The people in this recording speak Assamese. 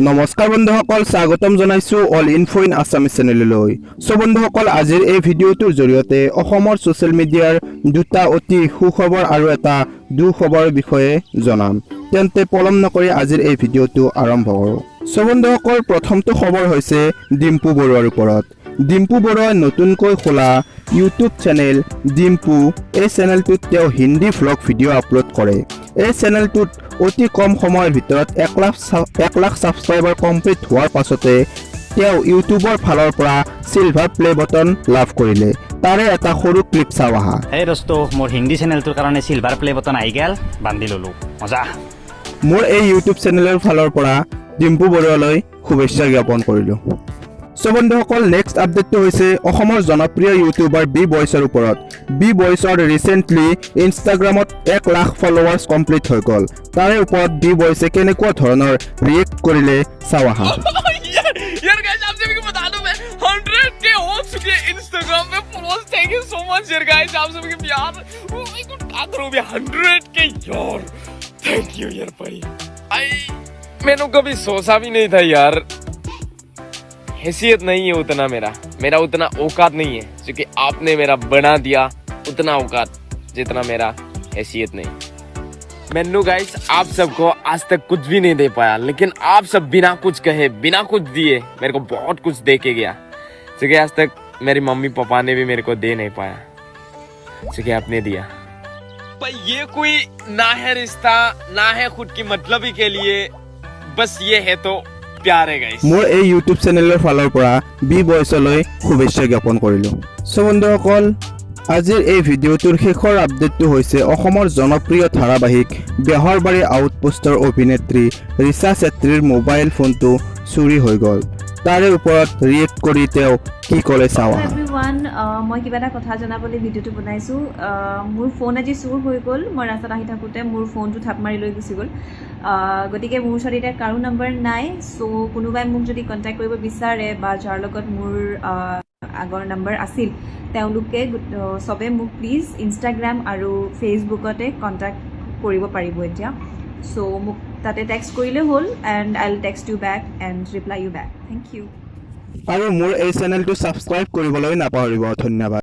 নমস্কাৰ বন্ধুসকল, স্বাগতম জনাইছো অল ইনফো ইন আছামিজ চেনেললৈ। সো বন্ধুসকল, আজিৰ এই ভিডিঅ'টোৰ জৰিয়তে অসমৰ ছ'চিয়েল মিডিয়াৰ দুটা অতি সুখবৰ আৰু এটা দুখবৰ বিষয়ে জনাম। তেন্তে পলম নকৰি আজিৰ এই ভিডিঅ'টো আৰম্ভ কৰোঁ। সো বন্ধুসকল, প্ৰথমটো খবৰ হৈছে ডিম্পু বৰুৱাৰ ওপৰত। ডিম্পু বৰুৱাই নতুনকৈ খোলা ইউটিউব চেনেল ডিম্পু, এই চেনেলটোত তেওঁ হিন্দী ভ্লগ ভিডিঅ' আপলোড কৰে। এই চেনেলটোত অতি কম সময়ৰ ভিতৰত 1 লাখ ছাবস্ক্ৰাইবাৰ কমপ্লিট হোৱাৰ পাছতে তেওঁ ইউটিউবৰ ফালৰ পৰা চিলভাৰ প্লে বটন লাভ কৰিলে। তাৰে এটা সৰু ক্লিপ চাওঁ আহা। এই দোস্ত, মোৰ হিন্দী চেনেলটোৰ কাৰণে চিলভাৰ প্লে বটন আহি গেল, বান্ধি ললো, মজা। মোৰ এই ইউটিউব চেনেলৰ ফালৰ পৰা ডিম্পু বৰুৱালৈ শুভেচ্ছা জ্ঞাপন কৰিলোঁ। সো বন্ধুসকল, নেক্সট আপডেটটো হৈছে অসমৰ জনপ্ৰিয় ইউটিউবাৰ বি বয়ছৰ ওপৰত। বি বয়ছৰ ৰিচেণ্টলি ইনষ্টাগ্ৰামত 1 লাখ ফলোৱাৰ্ছ কমপ্লিট হৈ গ'ল। তাৰে ওপৰত বি বয়ছে কেনেকুৱা ধৰণৰ ৰিয়েক্ট কৰিলে চাওঁ আহা। यार गाइस, आप सभी को बता दूं मैं 100K हो चुके हैं इंस्टाग्राम पे followers. Thank you so much यार गाइस, आप सभी के प्यार। ओ माय गॉड, क्या करूं मैं 100K यार। थैंक यू यार भाई। मैंने कभी सोचा भी नहीं था यार, हैसियत नहीं है उतना, मेरा उतना औकात नहीं है, क्योंकि आपने मेरा बना दिया उतना औकात जितना मेरा हैसियत नहीं। मैनू गाइस, आप सबको आज तक कुछ भी नहीं दे पाया, लेकिन आप सब बिना कुछ कहे, बिना कुछ दिए मेरे को बहुत कुछ दे के गया, क्योंकि आज तक मेरी मम्मी पापा ने भी मेरे को दे नहीं पाया, क्योंकि आपने दिया। भाई ये कोई ना है रिश्ता, ना है खुद की मतलबी के लिए, बस ये है तो प्यार है गाइस। মোৰ এই ইউটিউব চেনেলৰ ফালৰ পৰা বি বয়ছলৈ শুভেচ্ছা জ্ঞাপন কৰিলোঁ। সো বন্ধুসকল, আজিৰ এই ভিডিঅ'টোৰ শেষৰ আপডেটটো হৈছে অসমৰ জনপ্ৰিয় ধাৰাবাহিক বেহৰবাৰী আউটপোষ্টৰ অভিনেত্ৰী ৰিচা চেত্ৰীৰ মোবাইল ফোনটো চুৰি হৈ গ'ল। তাৰে ওপৰত ৰিয়েক্ট কৰি তেওঁ কি ক'লে চাওঁ আহা। এভৰিৱান, মই কিবা এটা কথা জনাবলৈ ভিডিঅ'টো বনাইছোঁ। মোৰ ফোন আজি চুৰ হৈ গ'ল। মই ৰাস্তাত আহি থাকোঁতে মোৰ ফোনটো থাপ মাৰি লৈ গুচি গ'ল। গতিকে মোৰ ওচৰত এতিয়া কাৰো নম্বৰ নাই। চ' কোনোবাই মোক যদি কণ্টেক্ট কৰিব বিচাৰে বা যাৰ লগত মোৰ আগৰ নম্বৰ আছিল, তেওঁলোকে চবে মোক প্লিজ ইনষ্টাগ্ৰাম আৰু ফেচবুকতে কণ্টেক্ট কৰিব পাৰিব এতিয়া। চ' মোক তাতে টেক্সট কৰিলে হ'ল, and I will text you back and reply you back. Thank you. আৰু মোৰ এই চেনেলটো ছাবস্ক্ৰাইব কৰিবলৈ নাপাহৰিব। ধন্যবাদ।